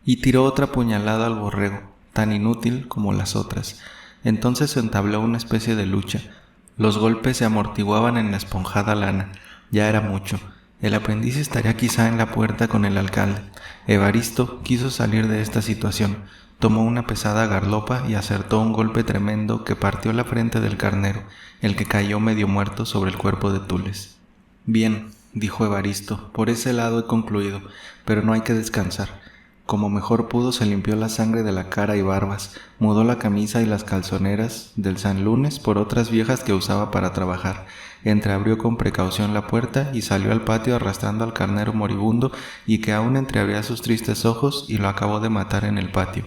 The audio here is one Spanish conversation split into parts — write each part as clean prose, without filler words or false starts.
y tiró otra puñalada al borrego, tan inútil como las otras. Entonces se entabló una especie de lucha. Los golpes se amortiguaban en la esponjada lana. Ya era mucho. El aprendiz estaría quizá en la puerta con el alcalde. Evaristo quiso salir de esta situación. Tomó una pesada garlopa y acertó un golpe tremendo que partió la frente del carnero, el que cayó medio muerto sobre el cuerpo de Tules. Bien, dijo Evaristo, por ese lado he concluido, pero no hay que descansar. Como mejor pudo se limpió la sangre de la cara y barbas, mudó la camisa y las calzoneras del San Lunes por otras viejas que usaba para trabajar, entreabrió con precaución la puerta y salió al patio arrastrando al carnero moribundo y que aún entreabría sus tristes ojos y lo acabó de matar en el patio.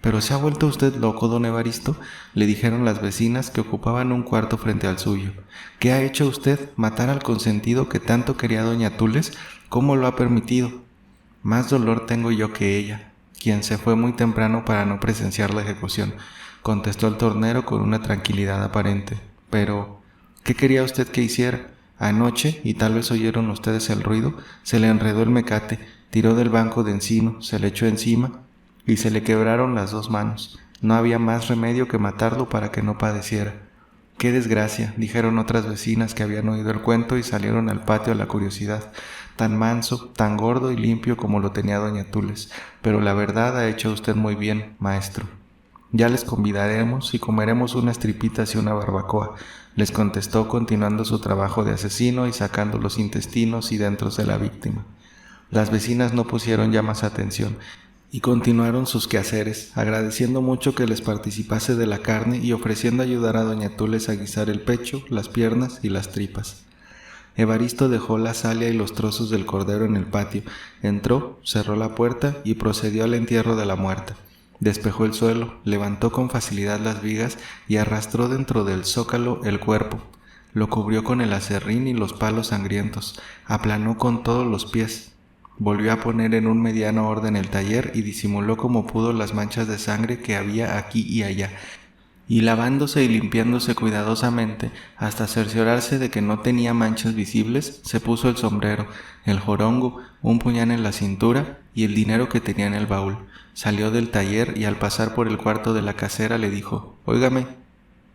«¿Pero se ha vuelto usted loco, don Evaristo?», le dijeron las vecinas que ocupaban un cuarto frente al suyo. «¿Qué ha hecho usted? ¿Matar al consentido que tanto quería doña Tules? ¿Cómo lo ha permitido?». «Más dolor tengo yo que ella, quien se fue muy temprano para no presenciar la ejecución», contestó el tornero con una tranquilidad aparente. «Pero, ¿qué quería usted que hiciera? Anoche, y tal vez oyeron ustedes el ruido, se le enredó el mecate, tiró del banco de encino, se le echó encima y se le quebraron las 2 manos. No había más remedio que matarlo para que no padeciera». «¡Qué desgracia!», dijeron otras vecinas que habían oído el cuento y salieron al patio a la curiosidad. «Tan manso, tan gordo y limpio como lo tenía doña Tules, pero la verdad ha hecho usted muy bien, maestro». «Ya les convidaremos y comeremos unas tripitas y una barbacoa», les contestó continuando su trabajo de asesino y sacando los intestinos y dentros de la víctima. Las vecinas no pusieron ya más atención y continuaron sus quehaceres, agradeciendo mucho que les participase de la carne y ofreciendo ayudar a doña Tules a guisar el pecho, las piernas y las tripas. Evaristo dejó la salia y los trozos del cordero en el patio, entró, cerró la puerta y procedió al entierro de la muerta. Despejó el suelo, levantó con facilidad las vigas y arrastró dentro del zócalo el cuerpo. Lo cubrió con el aserrín y los palos sangrientos, aplanó con todos los pies. Volvió a poner en un mediano orden el taller y disimuló como pudo las manchas de sangre que había aquí y allá, y lavándose y limpiándose cuidadosamente hasta cerciorarse de que no tenía manchas visibles, se puso el sombrero, el jorongo, un puñal en la cintura y el dinero que tenía en el baúl. Salió del taller y al pasar por el cuarto de la casera le dijo: «Óigame,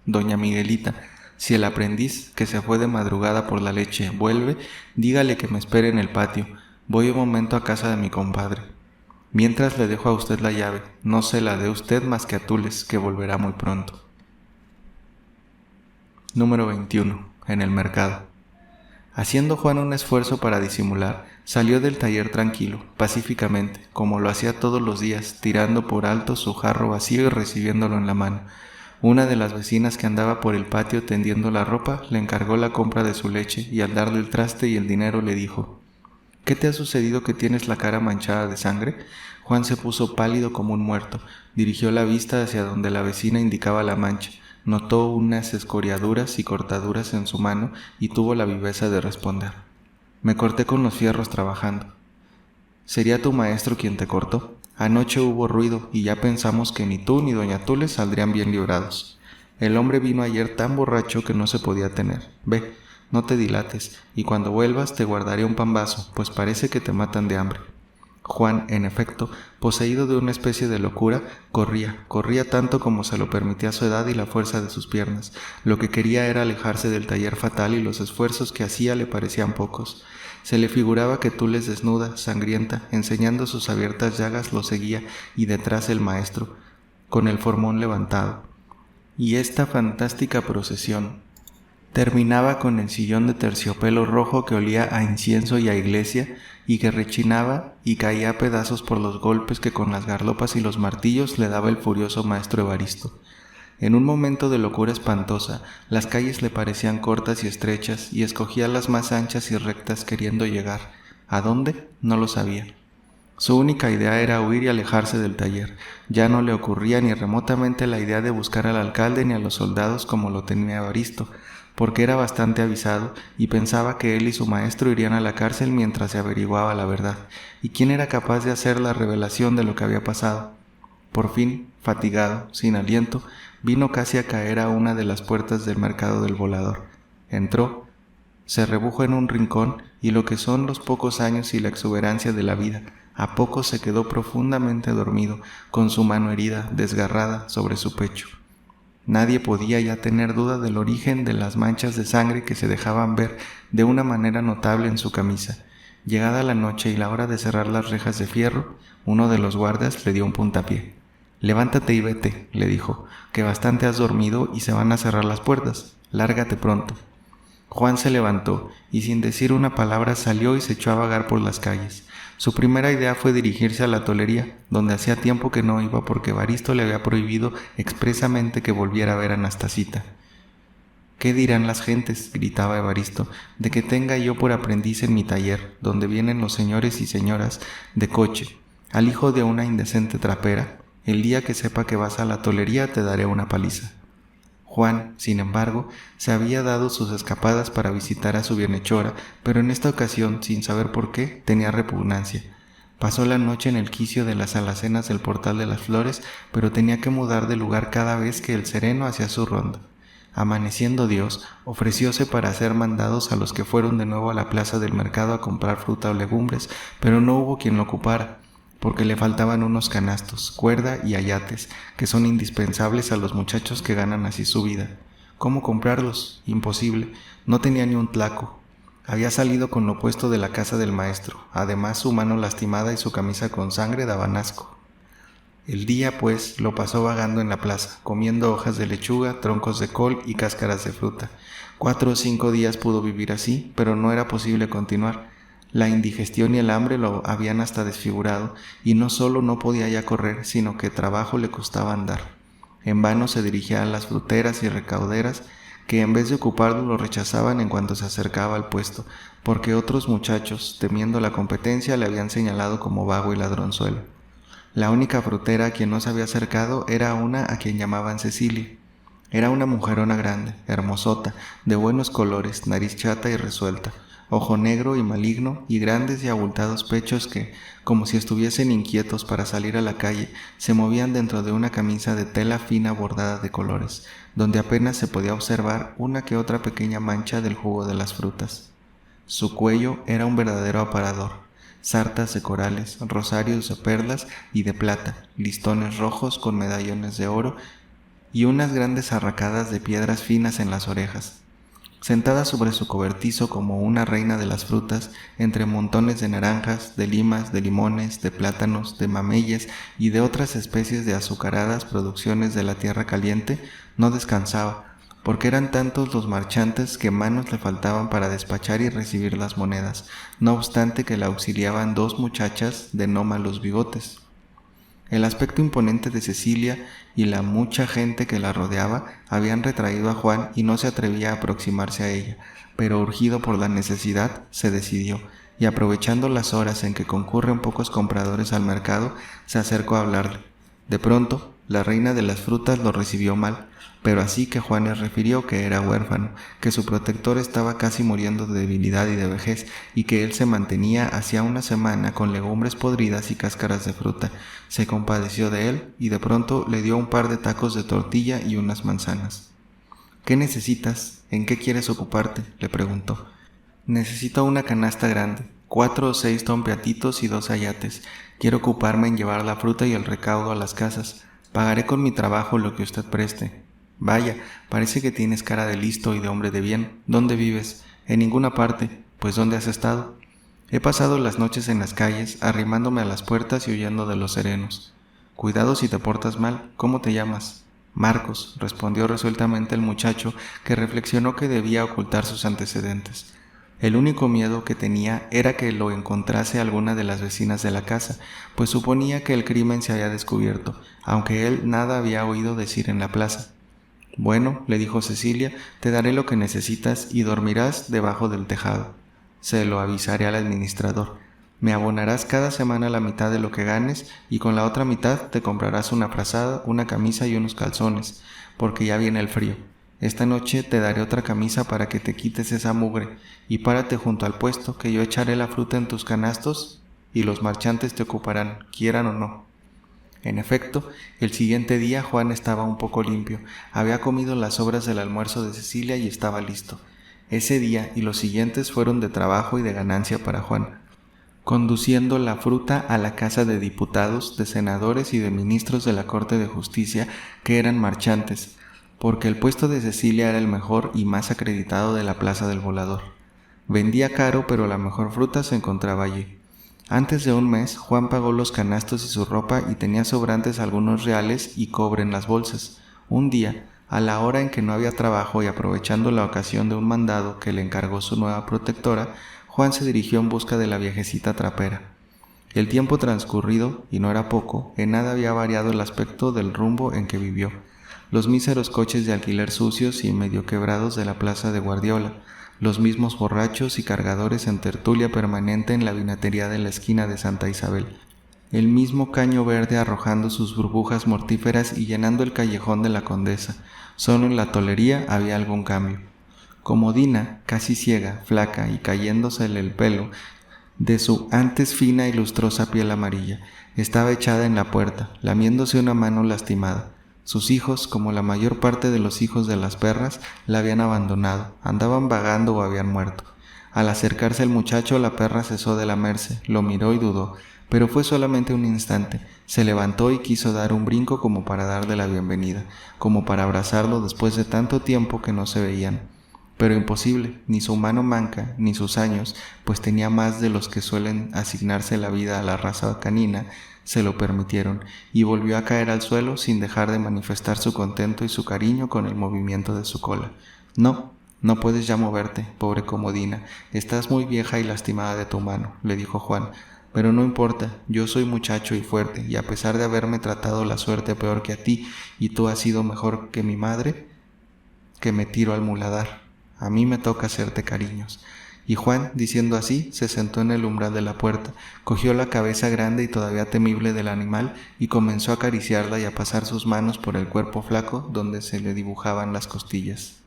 doña Miguelita, si el aprendiz, que se fue de madrugada por la leche, vuelve, dígale que me espere en el patio. Voy un momento a casa de mi compadre. Mientras le dejo a usted la llave, no se la dé usted más que a Tules, que volverá muy pronto». Número 21. En el mercado. Haciendo Juan un esfuerzo para disimular, salió del taller tranquilo, pacíficamente, como lo hacía todos los días, tirando por alto su jarro vacío y recibiéndolo en la mano. Una de las vecinas que andaba por el patio tendiendo la ropa le encargó la compra de su leche y al darle el traste y el dinero le dijo: «¿Qué te ha sucedido que tienes la cara manchada de sangre?». Juan se puso pálido como un muerto, dirigió la vista hacia donde la vecina indicaba la mancha, notó unas escoriaduras y cortaduras en su mano y tuvo la viveza de responder: «Me corté con los fierros trabajando». «¿Sería tu maestro quien te cortó? Anoche hubo ruido y ya pensamos que ni tú ni doña Tules saldrían bien librados. El hombre vino ayer tan borracho que no se podía tener. Ve, no te dilates, y cuando vuelvas te guardaré un pambazo, pues parece que te matan de hambre». Juan, en efecto, poseído de una especie de locura, corría tanto como se lo permitía su edad y la fuerza de sus piernas. Lo que quería era alejarse del taller fatal y los esfuerzos que hacía le parecían pocos. Se le figuraba que Tules desnuda, sangrienta, enseñando sus abiertas llagas, lo seguía, y detrás el maestro, con el formón levantado. Y esta fantástica procesión terminaba con el sillón de terciopelo rojo que olía a incienso y a iglesia y que rechinaba y caía a pedazos por los golpes que con las garlopas y los martillos le daba el furioso maestro Evaristo. En un momento de locura espantosa, las calles le parecían cortas y estrechas y escogía las más anchas y rectas queriendo llegar. ¿A dónde? No lo sabía. Su única idea era huir y alejarse del taller. Ya no le ocurría ni remotamente la idea de buscar al alcalde ni a los soldados como lo tenía Evaristo, porque era bastante avisado y pensaba que él y su maestro irían a la cárcel mientras se averiguaba la verdad. ¿Y quién era capaz de hacer la revelación de lo que había pasado? Por fin, fatigado, sin aliento, vino casi a caer a una de las puertas del mercado del Volador. Entró, se rebujó en un rincón y lo que son los pocos años y la exuberancia de la vida, A poco se quedó profundamente dormido, con su mano herida, desgarrada, sobre su pecho. Nadie podía ya tener duda del origen de las manchas de sangre que se dejaban ver de una manera notable en su camisa. Llegada la noche y la hora de cerrar las rejas de fierro, uno de los guardias le dio un puntapié. «Levántate y vete», le dijo, «que bastante has dormido y se van a cerrar las puertas. Lárgate pronto». Juan se levantó y sin decir una palabra salió y se echó a vagar por las calles. Su primera idea fue dirigirse a la tolería, donde hacía tiempo que no iba porque Evaristo le había prohibido expresamente que volviera a ver a Anastasita. «¿Qué dirán las gentes?», gritaba Evaristo, «de que tenga yo por aprendiz en mi taller, donde vienen los señores y señoras de coche, al hijo de una indecente trapera? El día que sepa que vas a la tolería te daré una paliza». Juan, sin embargo, se había dado sus escapadas para visitar a su bienhechora, pero en esta ocasión, sin saber por qué, tenía repugnancia. Pasó la noche en el quicio de las alacenas del Portal de las Flores, pero tenía que mudar de lugar cada vez que el sereno hacía su ronda. Amaneciendo Dios, ofrecióse para hacer mandados a los que fueron de nuevo a la plaza del mercado a comprar fruta o legumbres, pero no hubo quien lo ocupara, porque le faltaban unos canastos, cuerda y ayates, que son indispensables a los muchachos que ganan así su vida. ¿Cómo comprarlos? Imposible. No tenía ni un tlaco. Había salido con lo puesto de la casa del maestro. Además, su mano lastimada y su camisa con sangre daban asco. El día, pues, lo pasó vagando en la plaza, comiendo hojas de lechuga, troncos de col y cáscaras de fruta. 4 o 5 días pudo vivir así, pero no era posible continuar. La indigestión y el hambre lo habían hasta desfigurado, y no solo no podía ya correr, sino que trabajo le costaba andar. En vano se dirigía a las fruteras y recauderas, que en vez de ocuparlo lo rechazaban en cuanto se acercaba al puesto, porque otros muchachos, temiendo la competencia, le habían señalado como vago y ladronzuelo. La única frutera a quien no se había acercado era una a quien llamaban Cecilia. Era una mujerona grande, hermosota, de buenos colores, nariz chata y resuelta, ojo negro y maligno, y grandes y abultados pechos que, como si estuviesen inquietos para salir a la calle, se movían dentro de una camisa de tela fina bordada de colores, donde apenas se podía observar una que otra pequeña mancha del jugo de las frutas. Su cuello era un verdadero aparador: sartas de corales, rosarios de perlas y de plata, listones rojos con medallones de oro y unas grandes arracadas de piedras finas en las orejas. Sentada sobre su cobertizo como una reina de las frutas, entre montones de naranjas, de limas, de limones, de plátanos, de mameyes y de otras especies de azucaradas producciones de la tierra caliente, no descansaba, porque eran tantos los marchantes que manos le faltaban para despachar y recibir las monedas, no obstante que la auxiliaban 2 muchachas de no malos bigotes. El aspecto imponente de Cecilia y la mucha gente que la rodeaba habían retraído a Juan y no se atrevía a aproximarse a ella, pero urgido por la necesidad se decidió, y aprovechando las horas en que concurren pocos compradores al mercado, se acercó a hablarle. De pronto, la reina de las frutas lo recibió mal, pero así que Juan le refirió que era huérfano, que su protector estaba casi muriendo de debilidad y de vejez, y que él se mantenía hacía una semana con legumbres podridas y cáscaras de fruta. Se compadeció de él y de pronto le dio un par de tacos de tortilla y unas manzanas. «¿Qué necesitas? ¿En qué quieres ocuparte?», le preguntó. «Necesito una canasta grande, 4 o 6 tompiatitos y 2 ayates. Quiero ocuparme en llevar la fruta y el recaudo a las casas. Pagaré con mi trabajo lo que usted preste». «Vaya, parece que tienes cara de listo y de hombre de bien. ¿Dónde vives?» «En ninguna parte». «Pues ¿dónde has estado?» «He pasado las noches en las calles, arrimándome a las puertas y huyendo de los serenos». «Cuidado si te portas mal. ¿Cómo te llamas?» «Marcos», respondió resueltamente el muchacho, que reflexionó que debía ocultar sus antecedentes. El único miedo que tenía era que lo encontrase alguna de las vecinas de la casa, pues suponía que el crimen se había descubierto, aunque él nada había oído decir en la plaza. «Bueno», le dijo Cecilia, «te daré lo que necesitas y dormirás debajo del tejado. Se lo avisaré al administrador. Me abonarás cada semana la mitad de lo que ganes y con la otra mitad te comprarás una frazada, una camisa y unos calzones, porque ya viene el frío. Esta noche te daré otra camisa para que te quites esa mugre y párate junto al puesto que yo echaré la fruta en tus canastos y los marchantes te ocuparán, quieran o no». En efecto, el siguiente día Juan estaba un poco limpio, había comido las sobras del almuerzo de Cecilia y estaba listo. Ese día y los siguientes fueron de trabajo y de ganancia para Juan. conduciendo la fruta a la casa de diputados, de senadores y de ministros de la Corte de Justicia que eran marchantes, porque el puesto de Cecilia era el mejor y más acreditado de la Plaza del Volador. Vendía caro, pero la mejor fruta se encontraba allí. Antes de un mes, Juan pagó los canastos y su ropa y tenía sobrantes algunos reales y cobre en las bolsas. Un día, a la hora en que no había trabajo y aprovechando la ocasión de un mandado que le encargó su nueva protectora, Juan se dirigió en busca de la viejecita trapera. El tiempo transcurrido, y no era poco, en nada había variado el aspecto del rumbo en que vivió. Los míseros coches de alquiler sucios y medio quebrados de la plaza de Guardiola, los mismos borrachos y cargadores en tertulia permanente en la vinatería de la esquina de Santa Isabel, el mismo caño verde arrojando sus burbujas mortíferas y llenando el callejón de la Condesa. Solo en la tolería había algún cambio. Comodina, casi ciega, flaca y cayéndosele el pelo de su antes fina y lustrosa piel amarilla, estaba echada en la puerta, lamiéndose una mano lastimada. Sus hijos, como la mayor parte de los hijos de las perras, la habían abandonado, andaban vagando o habían muerto. Al acercarse el muchacho, la perra cesó de lamerse, lo miró y dudó, pero fue solamente un instante. Se levantó y quiso dar un brinco como para darle la bienvenida, como para abrazarlo después de tanto tiempo que no se veían. Pero imposible, ni su mano manca, ni sus años, pues tenía más de los que suelen asignarse la vida a la raza canina, se lo permitieron, y volvió a caer al suelo sin dejar de manifestar su contento y su cariño con el movimiento de su cola. No, no puedes ya moverte, pobre Comodina, estás muy vieja y lastimada de tu mano, le dijo Juan, pero no importa, yo soy muchacho y fuerte, y a pesar de haberme tratado la suerte peor que a ti, y tú has sido mejor que mi madre, que me tiro al muladar. A mí me toca hacerte cariños. Y Juan, diciendo así, se sentó en el umbral de la puerta, cogió la cabeza grande y todavía temible del animal y comenzó a acariciarla y a pasar sus manos por el cuerpo flaco donde se le dibujaban las costillas.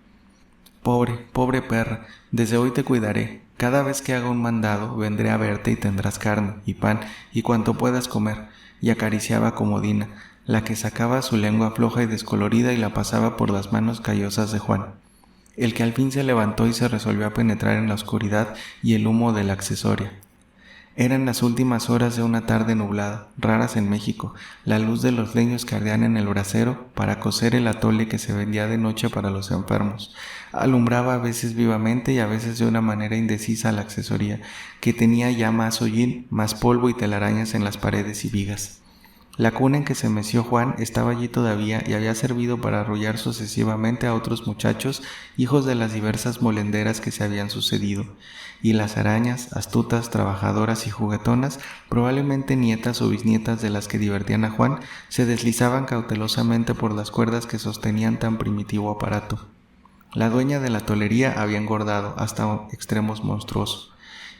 Pobre, pobre perra, desde hoy te cuidaré. Cada vez que haga un mandado, vendré a verte y tendrás carne y pan y cuanto puedas comer. Y acariciaba a Comodina, la que sacaba su lengua floja y descolorida y la pasaba por las manos callosas de Juan. El que al fin se levantó y se resolvió a penetrar en la oscuridad y el humo de la accesoria. Eran las últimas horas de una tarde nublada, raras en México, la luz de los leños que ardían en el brasero para cocer el atole que se vendía de noche para los enfermos. Alumbraba a veces vivamente y a veces de una manera indecisa la accesoría, que tenía ya más hollín, más polvo y telarañas en las paredes y vigas. La cuna en que se meció Juan estaba allí todavía y había servido para arrullar sucesivamente a otros muchachos, hijos de las diversas molenderas que se habían sucedido, y las arañas, astutas, trabajadoras y juguetonas, probablemente nietas o bisnietas de las que divertían a Juan, se deslizaban cautelosamente por las cuerdas que sostenían tan primitivo aparato. La dueña de la tolería había engordado hasta extremos monstruosos,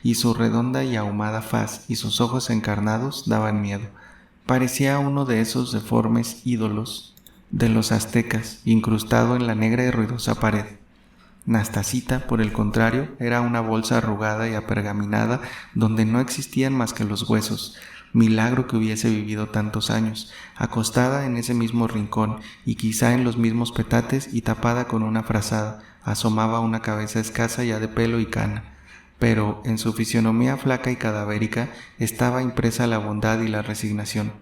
y su redonda y ahumada faz y sus ojos encarnados daban miedo. Parecía uno de esos deformes ídolos de los aztecas, incrustado en la negra y ruidosa pared. Nastasita, por el contrario, era una bolsa arrugada y apergaminada donde no existían más que los huesos. Milagro que hubiese vivido tantos años, acostada en ese mismo rincón y quizá en los mismos petates y tapada con una frazada, asomaba una cabeza escasa ya de pelo y cana. Pero en su fisionomía flaca y cadavérica estaba impresa la bondad y la resignación,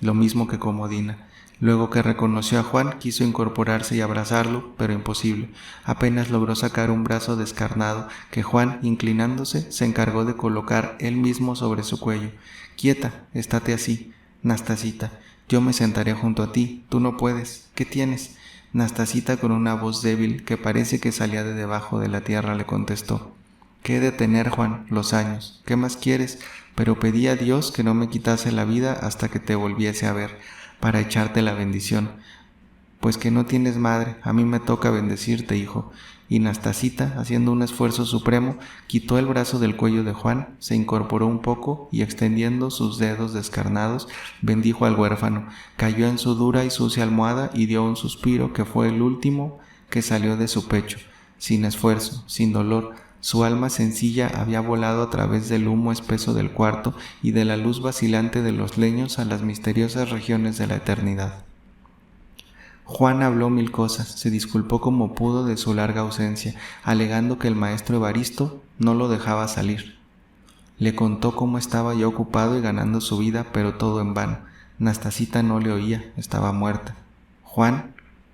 lo mismo que Comodina. Luego que reconoció a Juan, quiso incorporarse y abrazarlo, pero imposible. Apenas logró sacar un brazo descarnado que Juan, inclinándose, se encargó de colocar él mismo sobre su cuello. «Quieta, estate así, Nastasita. Yo me sentaré junto a ti. Tú no puedes. ¿Qué tienes?» Nastasita, con una voz débil que parece que salía de debajo de la tierra, le contestó: «¿Qué he de tener, Juan? Los años. ¿Qué más quieres? Pero pedí a Dios que no me quitase la vida hasta que te volviese a ver, para echarte la bendición. Pues que no tienes madre, a mí me toca bendecirte, hijo». Y Nastasita, haciendo un esfuerzo supremo, quitó el brazo del cuello de Juan, se incorporó un poco y extendiendo sus dedos descarnados, bendijo al huérfano, cayó en su dura y sucia almohada y dio un suspiro que fue el último que salió de su pecho, sin esfuerzo, sin dolor. Su alma sencilla había volado a través del humo espeso del cuarto y de la luz vacilante de los leños a las misteriosas regiones de la eternidad. Juan habló mil cosas, se disculpó como pudo de su larga ausencia, alegando que el maestro Evaristo no lo dejaba salir. Le contó cómo estaba ya ocupado y ganando su vida, pero todo en vano. Nastasita no le oía, estaba muerta. Juan,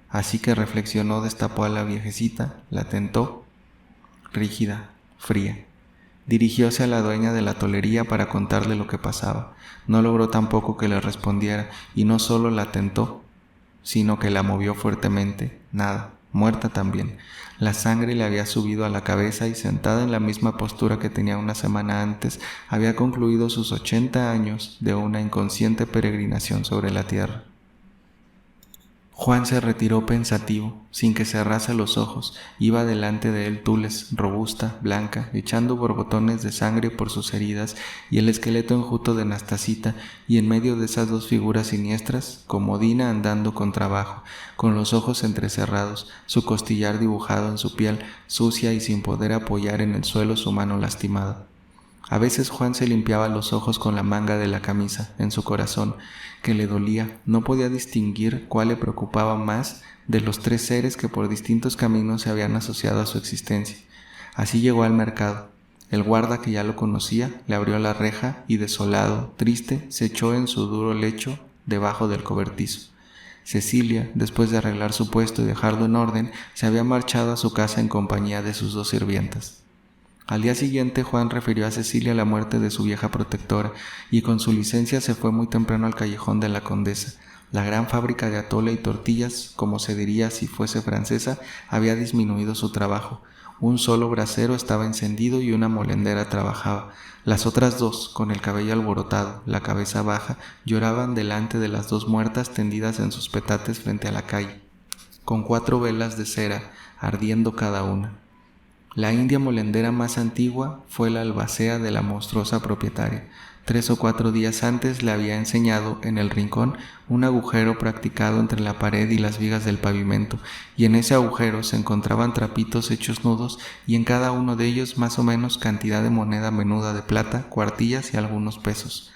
así que reflexionó, destapó a la viejecita, la tentó, rígida, fría. Dirigióse a la dueña de la tolería para contarle lo que pasaba. No logró tampoco que le respondiera, y no solo la tentó, sino que la movió fuertemente. Nada, muerta también. La sangre le había subido a la cabeza y sentada en la misma postura que tenía una semana antes, había concluido sus 80 años de una inconsciente peregrinación sobre la tierra. Juan se retiró pensativo, sin que cerrase los ojos. Iba delante de él Tules, robusta, blanca, echando borbotones de sangre por sus heridas, y el esqueleto enjuto de Nastasita, y en medio de esas dos figuras siniestras, Comodina andando con trabajo, con los ojos entrecerrados, su costillar dibujado en su piel, sucia y sin poder apoyar en el suelo su mano lastimada. A veces Juan se limpiaba los ojos con la manga de la camisa. En su corazón, que le dolía, no podía distinguir cuál le preocupaba más de los tres seres que por distintos caminos se habían asociado a su existencia. Así llegó al mercado. El guarda, que ya lo conocía, le abrió la reja y, desolado, triste, se echó en su duro lecho debajo del cobertizo. Cecilia, después de arreglar su puesto y dejarlo en orden, se había marchado a su casa en compañía de sus dos sirvientas. Al día siguiente, Juan refirió a Cecilia la muerte de su vieja protectora, y con su licencia se fue muy temprano al callejón de la Condesa. La gran fábrica de atole y tortillas, como se diría si fuese francesa, había disminuido su trabajo. Un solo brasero estaba encendido y una molendera trabajaba. Las otras dos, con el cabello alborotado, la cabeza baja, lloraban delante de las dos muertas tendidas en sus petates frente a la calle, con 4 velas de cera ardiendo cada una. La india molendera más antigua fue la albacea de la monstruosa propietaria. 3 o 4 días antes le había enseñado, en el rincón, un agujero practicado entre la pared y las vigas del pavimento, y en ese agujero se encontraban trapitos hechos nudos, y en cada uno de ellos más o menos cantidad de moneda menuda de plata, cuartillas y algunos pesos.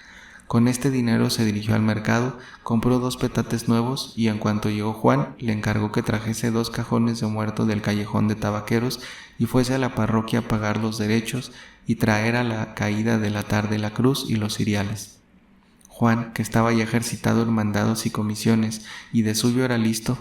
Con este dinero se dirigió al mercado, compró 2 petates nuevos, y en cuanto llegó Juan, le encargó que trajese 2 cajones de muerto del callejón de tabaqueros y fuese a la parroquia a pagar los derechos y traer a la caída de la tarde la cruz y los ciriales. Juan, que estaba ya ejercitado en mandados y comisiones y de suyo era listo,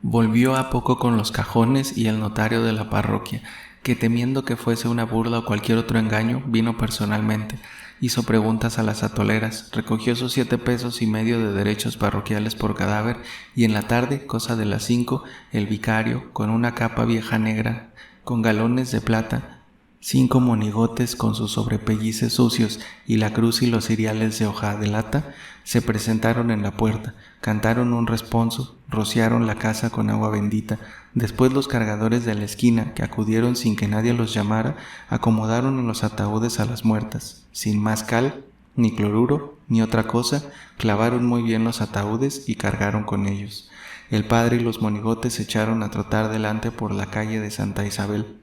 volvió a poco con los cajones y el notario de la parroquia, que temiendo que fuese una burla o cualquier otro engaño, vino personalmente. Hizo preguntas a las atoleras, recogió sus 7 pesos y medio de derechos parroquiales por cadáver, y en la tarde, cosa de las 5, el vicario, con una capa vieja negra, con galones de plata, 5 monigotes con sus sobrepellices sucios y la cruz y los ciriales de hoja de lata, se presentaron en la puerta, cantaron un responso, rociaron la casa con agua bendita. Después los cargadores de la esquina, que acudieron sin que nadie los llamara, acomodaron en los ataúdes a las muertas. Sin más cal, ni cloruro, ni otra cosa, clavaron muy bien los ataúdes y cargaron con ellos. El padre y los monigotes se echaron a trotar delante por la calle de Santa Isabel.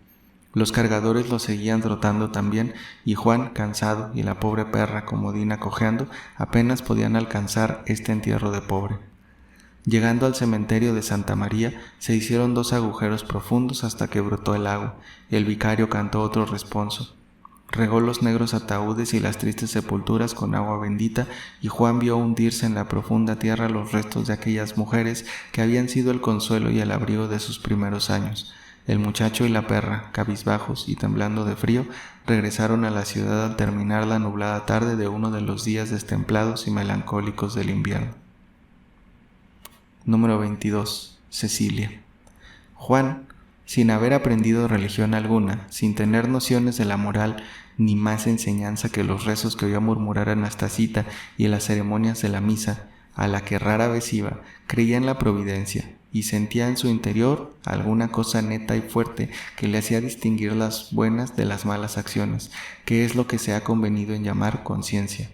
Los cargadores los seguían trotando también, y Juan, cansado, y la pobre perra Comodina cojeando, apenas podían alcanzar este entierro de pobre. Llegando al cementerio de Santa María, se hicieron 2 agujeros profundos hasta que brotó el agua. El vicario cantó otro responso. Regó los negros ataúdes y las tristes sepulturas con agua bendita, y Juan vio hundirse en la profunda tierra los restos de aquellas mujeres que habían sido el consuelo y el abrigo de sus primeros años. El muchacho y la perra, cabizbajos y temblando de frío, regresaron a la ciudad al terminar la nublada tarde de uno de los días destemplados y melancólicos del invierno. Número 22. Cecilia. Juan, sin haber aprendido religión alguna, sin tener nociones de la moral, ni más enseñanza que los rezos que oía murmurar a Nastasita y las ceremonias de la misa, a la que rara vez iba, creía en la providencia, y sentía en su interior alguna cosa neta y fuerte que le hacía distinguir las buenas de las malas acciones, que es lo que se ha convenido en llamar conciencia.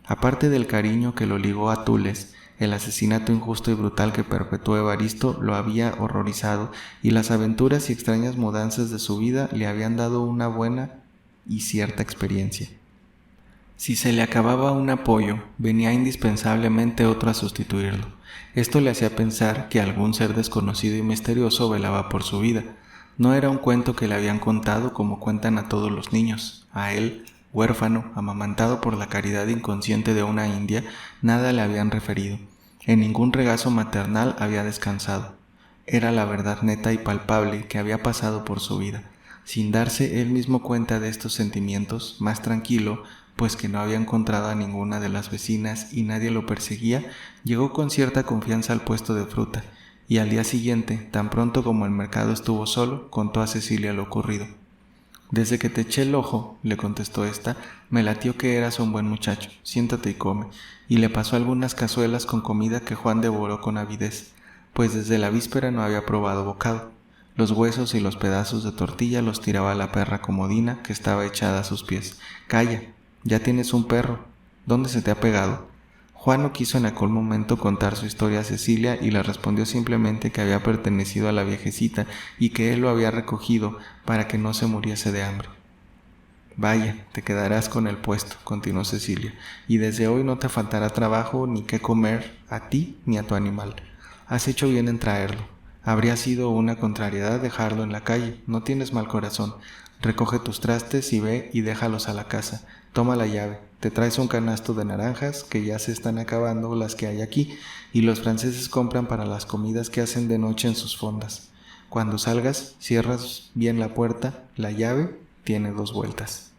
Aparte del cariño que lo ligó a Tules, el asesinato injusto y brutal que perpetuó Evaristo lo había horrorizado, y las aventuras y extrañas mudanzas de su vida le habían dado una buena y cierta experiencia. Si se le acababa un apoyo, venía indispensablemente otro a sustituirlo. Esto le hacía pensar que algún ser desconocido y misterioso velaba por su vida. No era un cuento que le habían contado como cuentan a todos los niños. A él, Huérfano, amamantado por la caridad inconsciente de una india, nada le habían referido. En ningún regazo maternal había descansado. Era la verdad neta y palpable que había pasado por su vida, sin darse él mismo cuenta de estos sentimientos, más tranquilo, pues que no había encontrado a ninguna de las vecinas y nadie lo perseguía, llegó con cierta confianza al puesto de fruta, y al día siguiente, tan pronto como el mercado estuvo solo, contó a Cecilia lo ocurrido. «Desde que te eché el ojo», le contestó ésta, «me latió que eras un buen muchacho, siéntate y come», y le pasó algunas cazuelas con comida que Juan devoró con avidez, pues desde la víspera no había probado bocado. Los huesos y los pedazos de tortilla los tiraba la perra comodina que estaba echada a sus pies. «Calla, ya tienes un perro. ¿Dónde se te ha pegado?». Juan no quiso en aquel momento contar su historia a Cecilia y le respondió simplemente que había pertenecido a la viejecita y que él lo había recogido para que no se muriese de hambre. «Vaya, te quedarás con el puesto», continuó Cecilia, «y desde hoy no te faltará trabajo ni qué comer a ti ni a tu animal. Has hecho bien en traerlo. Habría sido una contrariedad dejarlo en la calle, no tienes mal corazón. Recoge tus trastes y ve y déjalos a la casa. Toma la llave, te traes un canasto de naranjas, que ya se están acabando las que hay aquí, y los franceses compran para las comidas que hacen de noche en sus fondas. Cuando salgas, cierras bien la puerta, la llave tiene 2 vueltas».